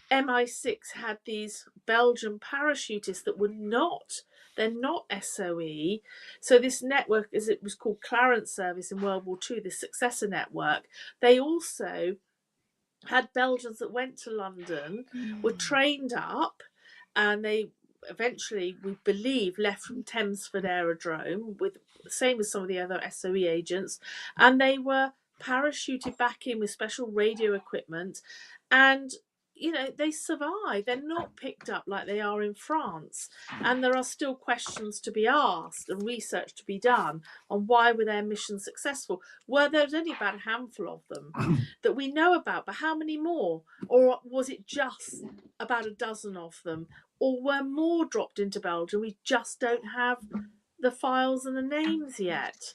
MI6 had these Belgian parachutists that were not. They're not SOE. So this network, as it was called Clarence Service in World War II, the successor network, they also had Belgians that went to London, were trained up, and they eventually, we believe, left from Thamesford Aerodrome with same as some of the other SOE agents, and they were parachuted back in with special radio equipment, and they survive. They're not picked up like they are in France, and there are still questions to be asked and research to be done on why were their missions successful. Well, there's only about a handful of them that we know about, but how many more? Or was it just about a dozen of them? Or were more dropped into Belgium? We just don't have the files and the names yet.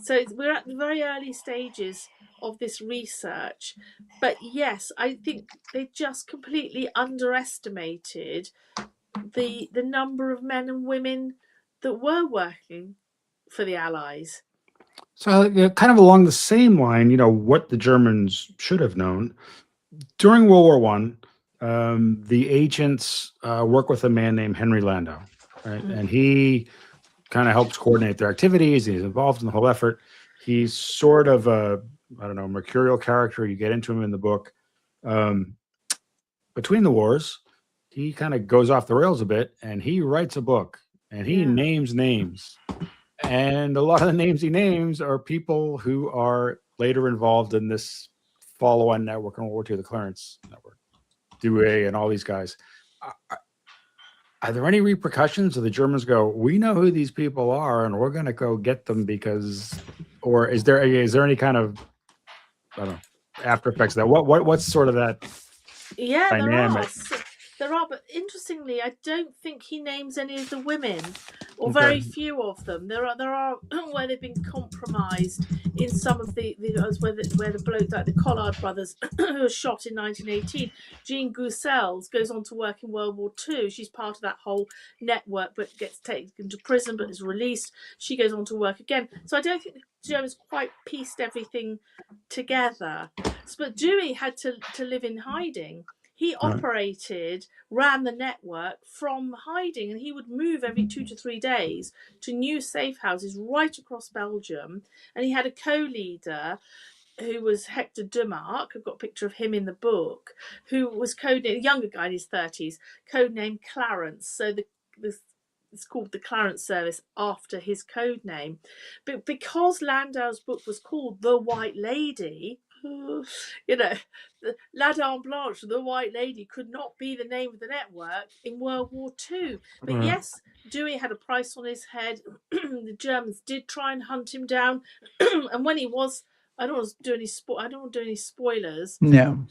So we're at the very early stages of this research. But yes, I think they just completely underestimated the number of men and women that were working for the Allies. So, kind of along the same line, what the Germans should have known during World War One, the agents work with a man named Henry Landau, right? Mm. And he kind of helps coordinate their activities. He's involved in the whole effort. He's sort of a, I don't know, mercurial character. You get into him in the book. Between the wars, he kind of goes off the rails a bit, and he writes a book, and he names names. And a lot of the names he names are people who are later involved in this follow-on network in World War II, the Clarence network, Douay, and all these guys. Are there any repercussions? Or the Germans go, we know who these people are, and we're going to go get them because, or is there any kind of, I don't know, after effects of that? What's sort of that dynamic? There are, but interestingly, I don't think he names any of the women, or very few of them. There are where they've been compromised in some of the where the bloke, like the Collard brothers, who were shot in 1918. Jean Goussel's goes on to work in World War II. She's part of that whole network, but gets taken to prison, but is released. She goes on to work again. So I don't think the Germans quite pieced everything together. But Dewey had to live in hiding. He ran the network from hiding, and he would move every 2 to 3 days to new safe houses right across Belgium. And he had a co-leader who was Hector Dumarc. I've got a picture of him in the book, who was codenamed, a younger guy in his 30s, codenamed Clarence. So it's called the Clarence Service after his code name. But because Landau's book was called The White Lady, La Dame Blanche, the White Lady, could not be the name of the network in World War II. But yes, Dewey had a price on his head. The Germans did try and hunt him down. And when he was, I don't want to do any spoilers. No,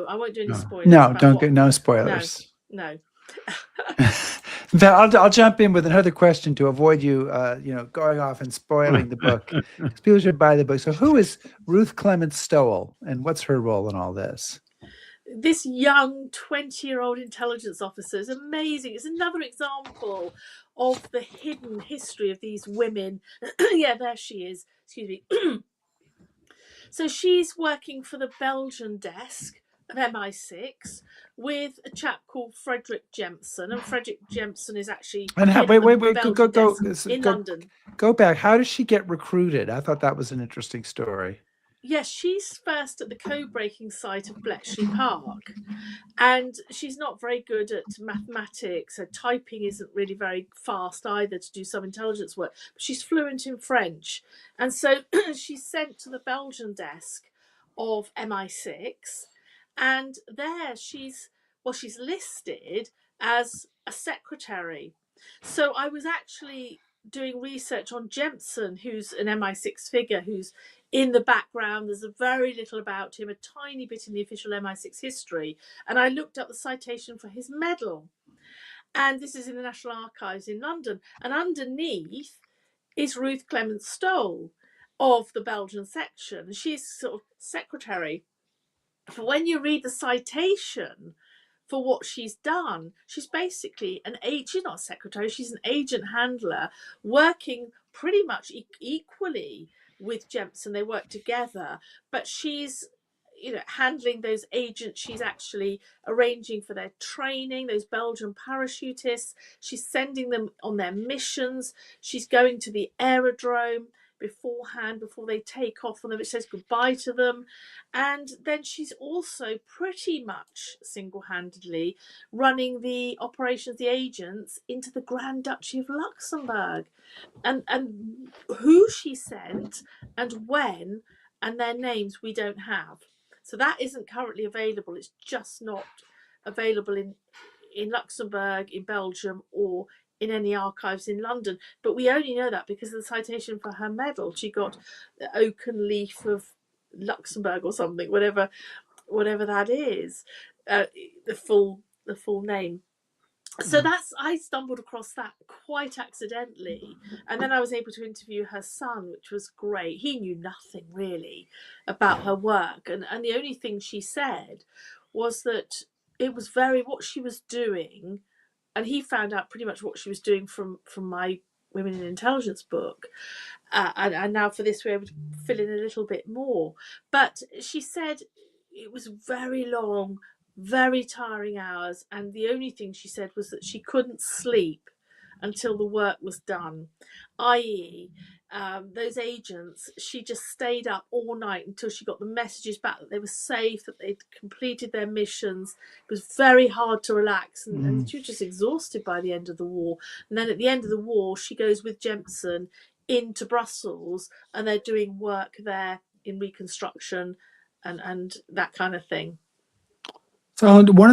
I won't do any spoilers. No, no spoilers. No. I'll jump in with another question to avoid you, going off and spoiling the book. People should buy the book. So, who is Ruth Clement Stowell, and what's her role in all this? This young 20-year-old intelligence officer is amazing. It's another example of the hidden history of these women. Yeah, there she is. Excuse me. So she's working for the Belgian desk of MI6 with a chap called Frederick Jemson, and Frederick Jemson is actually London. Go back. How does she get recruited? I thought that was an interesting story. Yes, she's first at the code-breaking site of Bletchley Park, and she's not very good at mathematics. Her typing isn't really very fast either to do some intelligence work, but she's fluent in French. And so she's sent to the Belgian desk of MI6, and there she's listed as a secretary. So I was actually doing research on Jemson, who's an MI6 figure, who's in the background. There's a very little about him, a tiny bit in the official MI6 history. And I looked up the citation for his medal. And this is in the National Archives in London. And underneath is Ruth Clement Stowell of the Belgian section. She's sort of secretary. But when you read the citation for what she's done, she's basically she's not a secretary, she's an agent handler working pretty much equally with Jemison. They work together, but she's handling those agents. She's actually arranging for their training, those Belgian parachutists. She's sending them on their missions. She's going to the aerodrome beforehand, before they take off on them. It says goodbye to them. And then she's also pretty much single-handedly running the operations, the agents, into the Grand Duchy of Luxembourg. And who she sent and when and their names we don't have. So that isn't currently available. It's just not available in Luxembourg, in Belgium, or in any archives in London. But we only know that because of the citation for her medal. She got the oaken leaf of Luxembourg or something, whatever that is, the full name. So I stumbled across that quite accidentally, and then I was able to interview her son, which was great. He knew nothing really about her work, and the only thing she said was that it was what she was doing, and he found out pretty much what she was doing from my Women in Intelligence book, and now for this we're able to fill in a little bit more. But she said it was very long, very tiring hours, and the only thing she said was that she couldn't sleep until the work was done, i.e. Those agents, she just stayed up all night until she got the messages back that they were safe, that they'd completed their missions. It was very hard to relax, and she was just exhausted by the end of the war. And then at the end of the war, she goes with Jemison into Brussels, and they're doing work there in reconstruction and that kind of thing. So one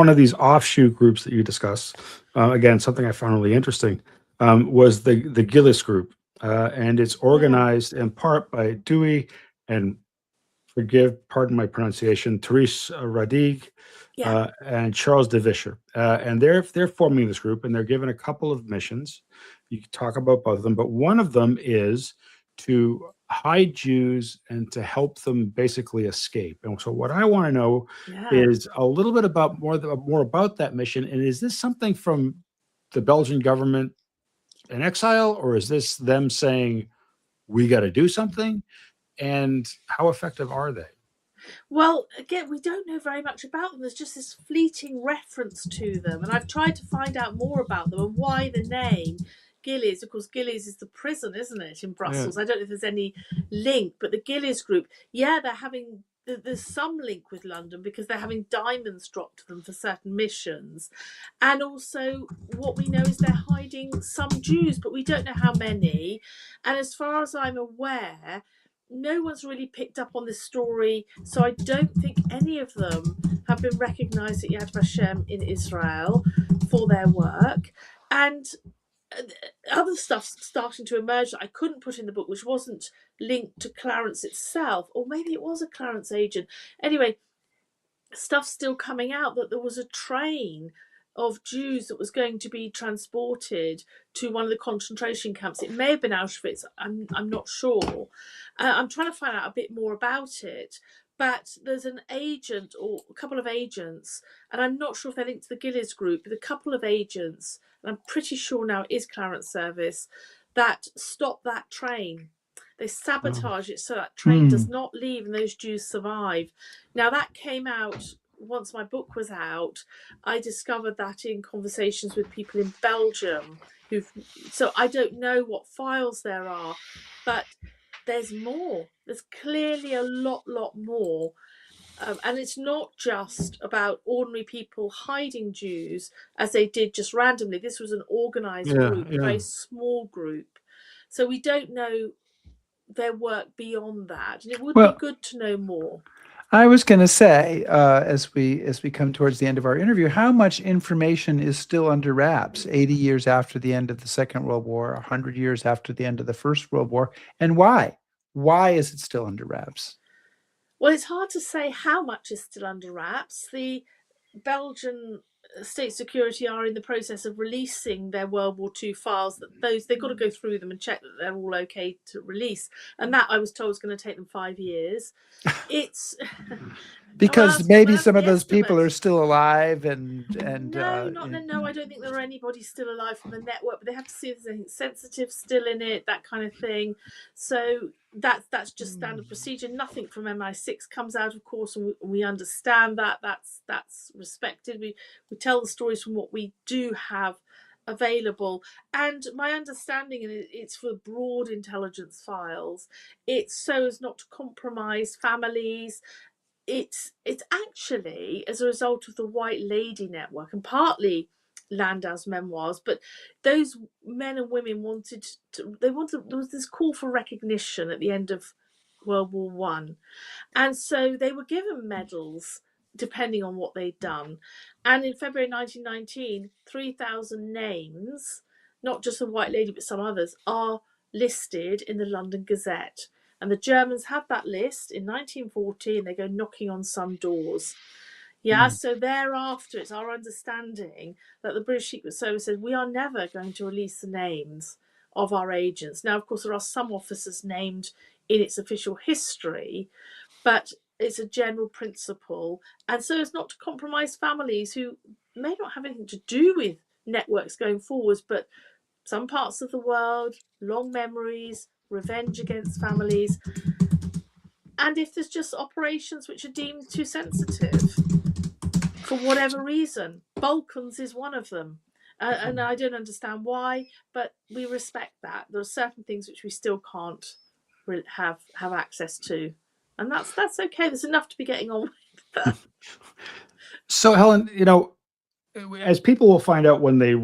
of these offshoot groups that you discuss, again, something I found really interesting, was the Gillis group, and it's organized in part by Dewey and, pardon my pronunciation, Therese Radig, and Charles de Vischer, and they're forming this group, and they're given a couple of missions. You can talk about both of them, but one of them is to hide Jews and to help them basically escape. And so what I want to know is a little bit about more about that mission. And is this something from the Belgian government in exile, or is this them saying, we got to do something? And how effective are they? Well, again, we don't know very much about them. There's just this fleeting reference to them. And I've tried to find out more about them and why the name Gillies. Of course, Gillies is the prison, isn't it, in Brussels? I don't know if there's any link, but the Gillies group, there's some link with London because they're having diamonds dropped to them for certain missions. And also what we know is they're hiding some Jews, but we don't know how many. And as far as I'm aware, no one's really picked up on this story, so I don't think any of them have been recognised at Yad Vashem in Israel for their work. And other stuff starting to emerge that I couldn't put in the book, which wasn't linked to Clarence itself, or maybe it was a Clarence agent. Anyway, stuff's still coming out that there was a train of Jews that was going to be transported to one of the concentration camps. It may have been Auschwitz. I'm not sure. I'm trying to find out a bit more about it. But there's an agent or a couple of agents, and I'm not sure if they're linked to the Gillies group, but a couple of agents, and I'm pretty sure now it is Clarence Service, that stop that train. They sabotage it so that train does not leave and those Jews survive. Now, that came out once my book was out. I discovered that in conversations with people in Belgium. So I don't know what files there are, but there's more. There's clearly a lot more. And it's not just about ordinary people hiding Jews as they did just randomly. This was an organised group, a very small group. So we don't know their work beyond that, and it would be good to know more. I was going to say, as we come towards the end of our interview, how much information is still under wraps 80 years after the end of the Second World War, 100 years after the end of the First World War, and why? Why is it still under wraps? Well, it's hard to say how much is still under wraps. The Belgian state security are in the process of releasing their World War II files. They've got to go through them and check that they're all okay to release. And that, I was told, is going to take them 5 years. It's Because that's maybe that's some of the those people are estimate. still alive and No, I don't think there are anybody still alive from the network, but they have to see if there's anything sensitive still in it, that kind of thing. So that's just standard procedure. Nothing from MI6 comes out, of course, and we understand that. That's respected. We tell the stories from what we do have available, and my understanding, and it's for broad intelligence files, it's so as not to compromise families. It's actually as a result of the White Lady Network and partly Landau's memoirs, but those men and women wanted there was this call for recognition at the end of World War One, and so they were given medals depending on what they'd done. And in February 1919, 3,000 names, not just the White Lady but some others, are listed in the London Gazette. And the Germans have that list in 1940, and they go knocking on some doors. Yeah, so thereafter, it's our understanding that the British Secret Service said, we are never going to release the names of our agents. Now, of course, there are some officers named in its official history, but it's a general principle. And so as not to compromise families who may not have anything to do with networks going forwards, but some parts of the world, long memories, revenge against families. And if there's just operations which are deemed too sensitive for whatever reason, Balkans is one of them. And I don't understand why, but we respect that. There are certain things which we still can't have access to. And that's okay. There's enough to be getting on with. So, Helen, as people will find out when they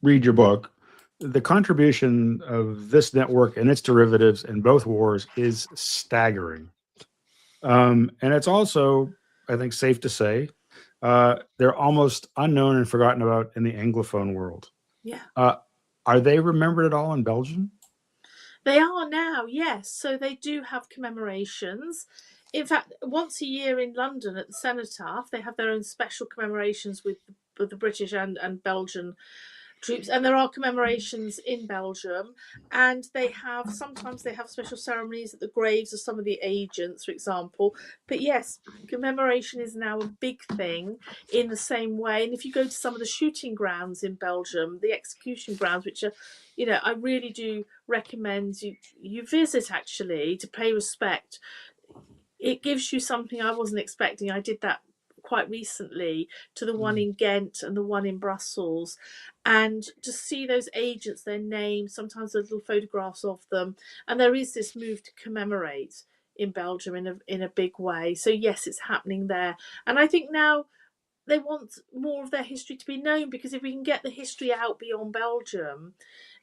read your book, the contribution of this network and its derivatives in both wars is staggering. And it's also, I think, safe to say, they're almost unknown and forgotten about in the Anglophone world. Yeah. Are they remembered at all in Belgium? They are now, yes. So they do have commemorations. In fact, once a year in London at the Cenotaph, they have their own special commemorations with the British and Belgian troops, and there are commemorations in Belgium, and sometimes they have special ceremonies at the graves of some of the agents, for example. But yes, commemoration is now a big thing in the same way. And if you go to some of the shooting grounds in Belgium, the execution grounds, which are, I really do recommend you visit, actually, to pay respect. It gives you something I wasn't expecting. I did that quite recently to the one in Ghent and the one in Brussels, and to see those agents, their names, sometimes there's little photographs of them, and there is this move to commemorate in Belgium in a big way. So yes, it's happening there, and I think now they want more of their history to be known, because if we can get the history out beyond Belgium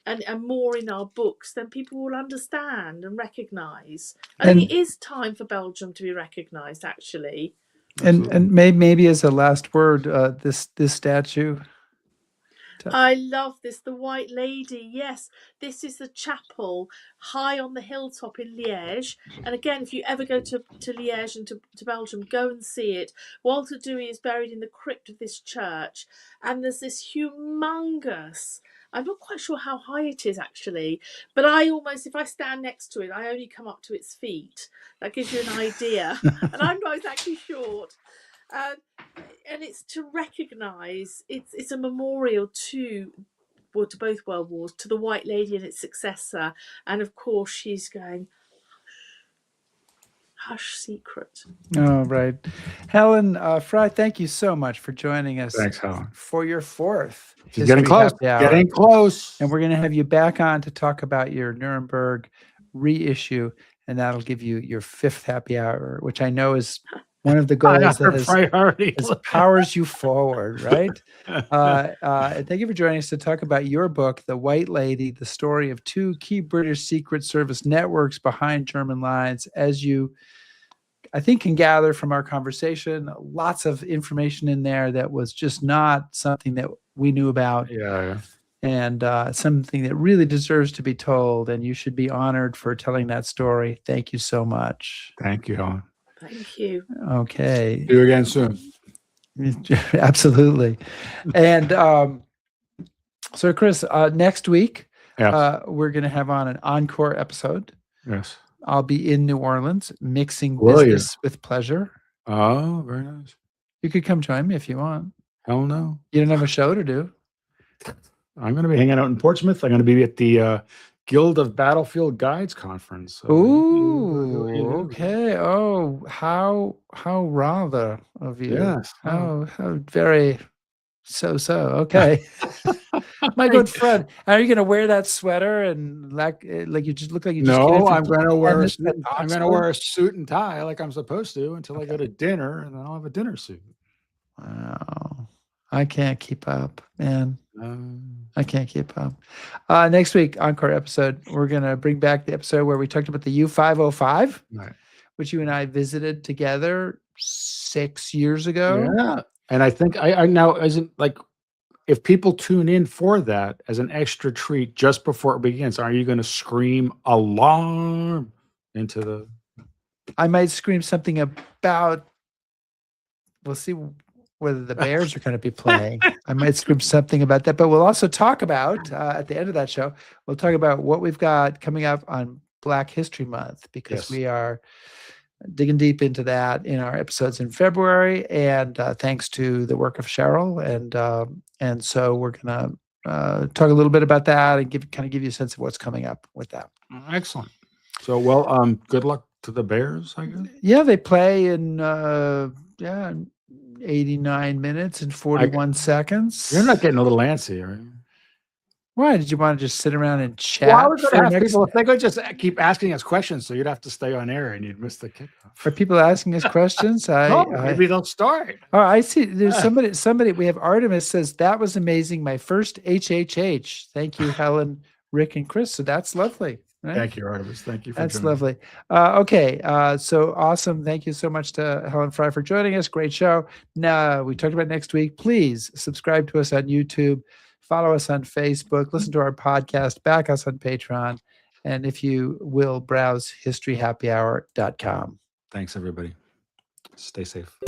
and more in our books, then people will understand and recognise. I think it is time for Belgium to be recognised, actually. And maybe as a last word, this statue. I love this. The White Lady. Yes, this is the chapel high on the hilltop in Liège. And again, if you ever go to Liège and to Belgium, go and see it. Walter Dewey is buried in the crypt of this church. And there's this humongous, I'm not quite sure how high it is actually, but if I stand next to it, I only come up to its feet. That gives you an idea. And I'm not exactly short. And it's to recognise, it's a memorial to both World Wars, to the White Lady and its successor. And of course, she's going, hush, secret. Oh, right. Helen Fry, thank you so much for joining us. Thanks, Helen. For your fourth. She's getting close. Getting close. And we're going to have you back on to talk about your Nuremberg reissue, and that'll give you your fifth happy hour, which I know is one of the goals that powers you forward, right? And thank you for joining us to talk about your book, The White Lady, the story of two key British Secret Service networks behind German lines. As you, I think, can gather from our conversation, lots of information in there that was just not something that we knew about. Yeah. And something that really deserves to be told, and you should be honored for telling that story. Thank you so much. Thank you, Helen. Thank you. Okay. See you again soon. Absolutely. And so, Chris, next week, we're going to have on an encore episode. Yes. I'll be in New Orleans mixing business with pleasure. Oh, very nice. You could come join me if you want. Hell no. You don't have a show to do. I'm going to be hanging out in Portsmouth. I'm going to be at the Guild of Battlefield Guides conference. So Ooh, okay. Oh, how rather of you. Yes. How very so. Okay. My good friend. Are you gonna wear that sweater and like you just look like you just came No, from I'm going to wear a tennis suit. at I'm going to Oxford? wear a suit and tie like I'm supposed to until I go to dinner, and then I'll have a dinner suit. Wow. I can't keep up, man. Um, I can't keep up. Next week, encore episode, we're gonna bring back the episode where we talked about the U505, right. which you and I visited together 6 years ago. Yeah. And I think I now isn't like if people tune in for that as an extra treat just before it begins, are you going to scream alarm into the? I might scream something about. We'll see whether the Bears are going to be playing. I might scream something about that, but we'll also talk about at the end of that show. We'll talk about what we've got coming up on Black History Month because Yes. we are digging deep into that in our episodes in February, and thanks to the work of Cheryl, and so we're gonna talk a little bit about that and give you a sense of what's coming up with that. Excellent. So, well, good luck to the Bears, I guess. Yeah, they play in 89 minutes and 41 seconds. You're not getting a little antsy, are you? Why did you want to just sit around and chat? Well, I was for going to have next- people if they could just keep asking us questions, so you'd have to stay on air and you'd miss the kickoff. Are people asking us questions? Maybe they'll start. Oh, I see. There's somebody. We have Artemis says that was amazing. My first HHH. Thank you, Helen, Rick, and Chris. So that's lovely. Right? Thank you, Artemis. Thank you for That's joining. lovely. Okay. So awesome. Thank you so much to Helen Fry for joining us. Great show. Now we talked about next week. Please subscribe to us on YouTube. Follow us on Facebook. Listen to our podcast. Back us on Patreon. And if you will, browse historyhappyhour.com. Thanks, everybody. Stay safe.